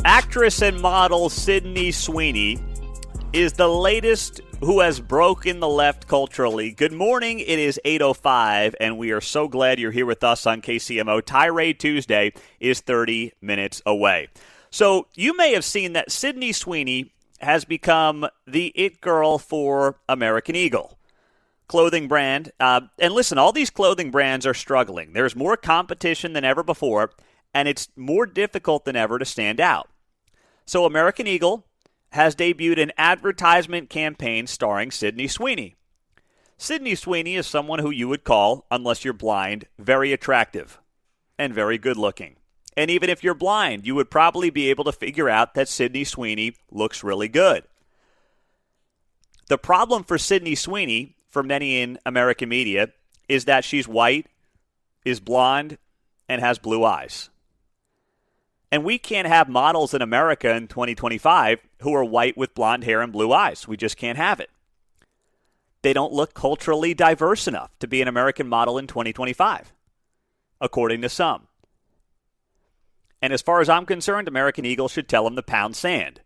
Actress and model Sydney Sweeney is the latest who has broken the left culturally. Good morning. It is 8:05, and we are so glad you're here with us on KCMO. Tirade Tuesday is 30 minutes away. So you may have seen that Sydney Sweeney has become the it girl for American Eagle clothing brand. And listen, all these clothing brands are struggling. There's more competition than ever before, and it's more difficult than ever to stand out. So American Eagle has debuted an advertisement campaign starring Sydney Sweeney. Sydney Sweeney is someone who you would call, unless you're blind, very attractive and very good looking. And even if you're blind, you would probably be able to figure out that Sydney Sweeney looks really good. The problem for Sydney Sweeney, for many in American media, is that she's white, is blonde, and has blue eyes. And we can't have models in America in 2025 who are white with blonde hair and blue eyes. We just can't have it. They don't look culturally diverse enough to be an American model in 2025, according to some. And as far as I'm concerned, American Eagle should tell them to pound sand,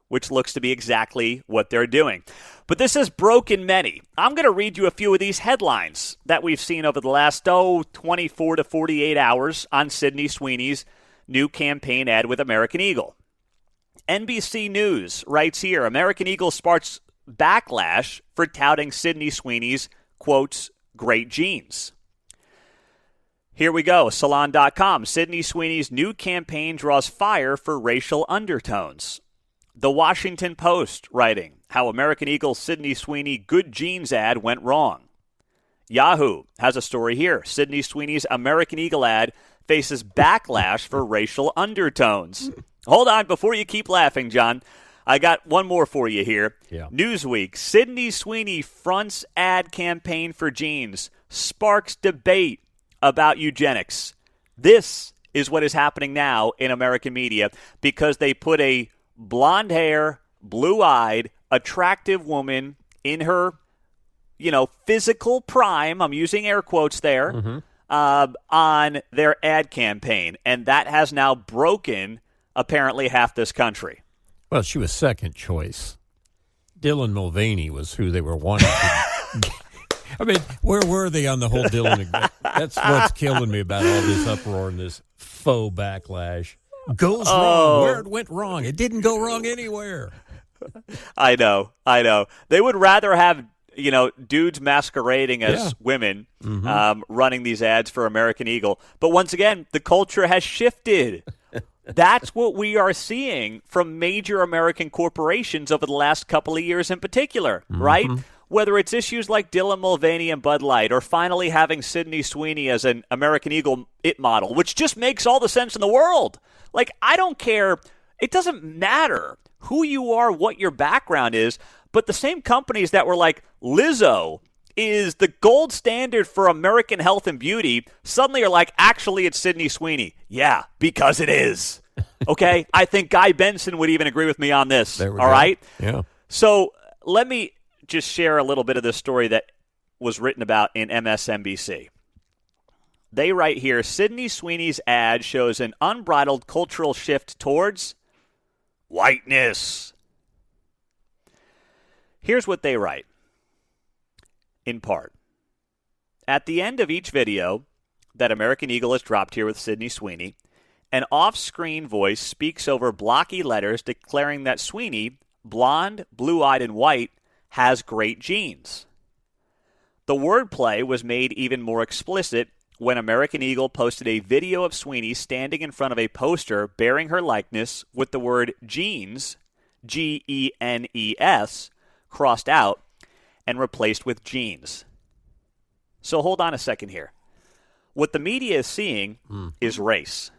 which looks to be exactly what they're doing. But this has broken many. I'm going to read you a few of these headlines that we've seen over the last, 24 to 48 hours on Sydney Sweeney's new campaign ad with American Eagle. NBC News writes here, American Eagle sparks backlash for touting Sydney Sweeney's, quotes, great genes. Here we go, Salon.com. Sydney Sweeney's new campaign draws fire for racial undertones. The Washington Post writing, how American Eagle's Sydney Sweeney good genes ad went wrong. Yahoo has a story here. Sydney Sweeney's American Eagle ad faces backlash for racial undertones. Hold on, before you keep laughing, John, I got one more for you here. Yeah. Newsweek, Sydney Sweeney fronts ad campaign for jeans, sparks debate about eugenics. This is what is happening now in American media because they put a blonde hair, blue-eyed, attractive woman in her, physical prime, I'm using air quotes there, on their ad campaign. And that has now broken, apparently, half this country. Well, she was second choice. Dylan Mulvaney was who they were wanting to. I mean, where were they on the whole Dylan? That's what's killing me about all this uproar and this faux backlash. Goes wrong where it went wrong. It didn't go wrong anywhere. I know. They would rather have, dudes masquerading as women running these ads for American Eagle. But once again, the culture has shifted. That's what we are seeing from major American corporations over the last couple of years in particular, right? Whether it's issues like Dylan Mulvaney and Bud Light or finally having Sydney Sweeney as an American Eagle it model, which just makes all the sense in the world. Like, I don't care. It doesn't matter who you are, what your background is, but the same companies that were like, Lizzo is the gold standard for American health and beauty suddenly are like, actually, it's Sydney Sweeney. Yeah, because it is. Okay? I think Guy Benson would even agree with me on this. All right? Yeah. So let me just share a little bit of this story that was written about in MSNBC. They write here, Sydney Sweeney's ad shows an unbridled cultural shift towards whiteness. Here's what they write, in part. At the end of each video that American Eagle has dropped here with Sydney Sweeney, an off-screen voice speaks over blocky letters declaring that Sweeney, blonde, blue-eyed, and white, has great genes. The wordplay was made even more explicit when American Eagle posted a video of Sweeney standing in front of a poster bearing her likeness with the word genes, G-E-N-E-S, crossed out and replaced with jeans. So hold on a second here. What the media is seeing is race.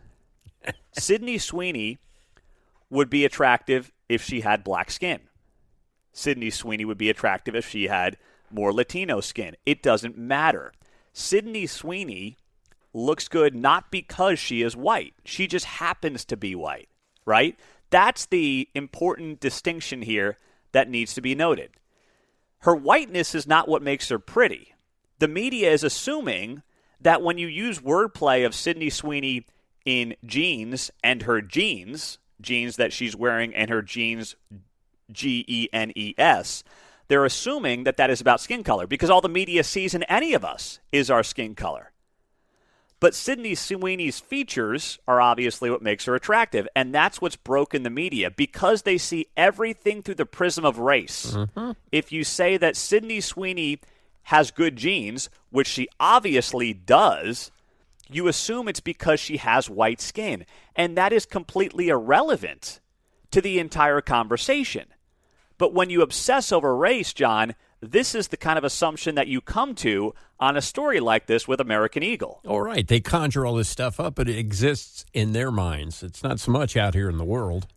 Sydney Sweeney would be attractive if she had black skin. Sydney Sweeney would be attractive if she had more Latino skin. It doesn't matter. Sydney Sweeney looks good not because she is white. She just happens to be white, right? That's the important distinction here that needs to be noted. Her whiteness is not what makes her pretty. The media is assuming that when you use wordplay of Sydney Sweeney in jeans and her genes, jeans that she's wearing and her jeans, Genes, they're assuming that is about skin color because all the media sees in any of us is our skin color. But Sydney Sweeney's features are obviously what makes her attractive, and that's what's broken the media because they see everything through the prism of race. Mm-hmm. If you say that Sydney Sweeney has good genes, which she obviously does, you assume it's because she has white skin, and that is completely irrelevant to the entire conversation. But when you obsess over race, John, this is the kind of assumption that you come to on a story like this with American Eagle. All right. They conjure all this stuff up, but it exists in their minds. It's not so much out here in the world.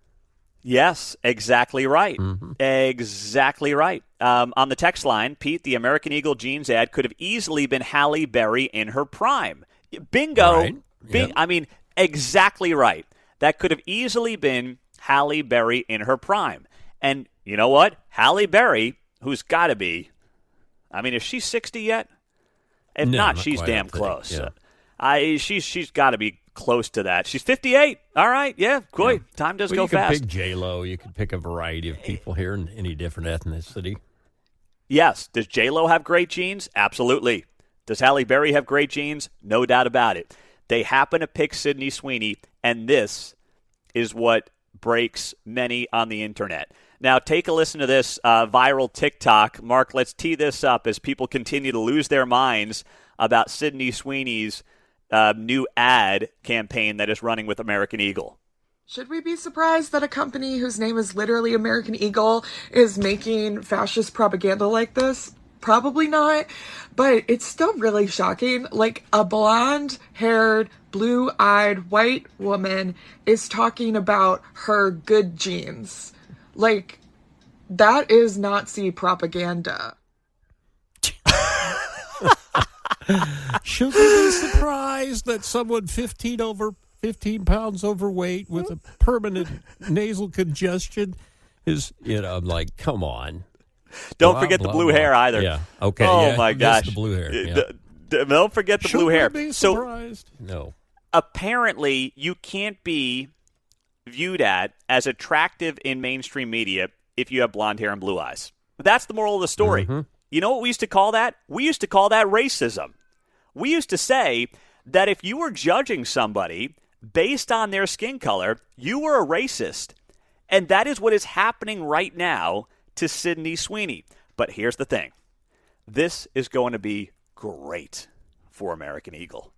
Yes, exactly right. Mm-hmm. Exactly right. On the text line, Pete, the American Eagle jeans ad could have easily been Halle Berry in her prime. Bingo. Right. Yep. I mean, exactly right. That could have easily been Halle Berry in her prime. And you know what? Halle Berry, who's got to be, I mean, is she 60 yet? If not, she's damn close. Yeah. She's got to be close to that. She's 58. All right, yeah, great. Yeah. Time does go fast. You could pick J-Lo. You could pick a variety of people here in any different ethnicity. Yes. Does J-Lo have great genes? Absolutely. Does Halle Berry have great genes? No doubt about it. They happen to pick Sydney Sweeney, and this is what breaks many on the internet. Now, take a listen to this viral TikTok. Mark, let's tee this up as people continue to lose their minds about Sydney Sweeney's new ad campaign that is running with American Eagle. Should we be surprised that a company whose name is literally American Eagle is making fascist propaganda like this? Probably not, but it's still really shocking. Like, a blonde-haired, blue-eyed white woman is talking about her good genes. Like, that is Nazi propaganda. Should we be surprised that someone 15 pounds overweight with a permanent nasal congestion is, I'm like, come on. Don't forget the blue hair either. Yeah, okay. Oh, my gosh. The blue hair. Yeah. Don't forget the blue hair. Should we be surprised? No. Apparently, you can't be viewed as attractive in mainstream media if you have blonde hair and blue eyes. That's the moral of the story. Mm-hmm. You know what we used to call that? We used to call that racism. We used to say that if you were judging somebody based on their skin color, you were a racist. And that is what is happening right now to Sydney Sweeney. But here's the thing. This is going to be great for American Eagle.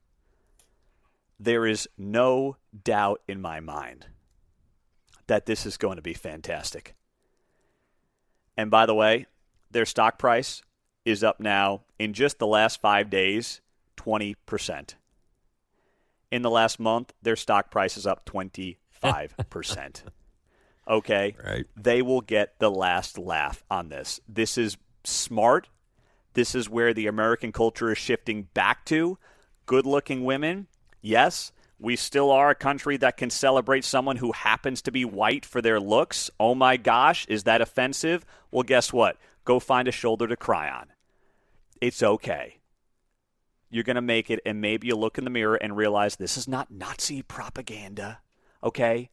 There is no doubt in my mind that this is going to be fantastic. And by the way, their stock price is up now in just the last 5 days, 20%. In the last month, their stock price is up 25%. Okay? Right. They will get the last laugh on this. This is smart. This is where the American culture is shifting back to. Good-looking women, yes. We still are a country that can celebrate someone who happens to be white for their looks. Oh my gosh, is that offensive? Well, guess what? Go find a shoulder to cry on. It's okay. You're going to make it, and maybe you look in the mirror and realize this is not Nazi propaganda, okay?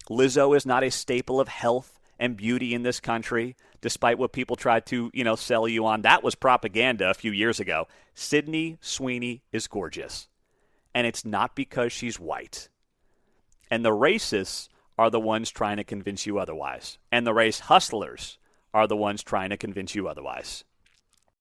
Lizzo is not a staple of health and beauty in this country, despite what people tried to, sell you on. That was propaganda a few years ago. Sydney Sweeney is gorgeous. And it's not because she's white. And the racists are the ones trying to convince you otherwise. And the race hustlers are the ones trying to convince you otherwise.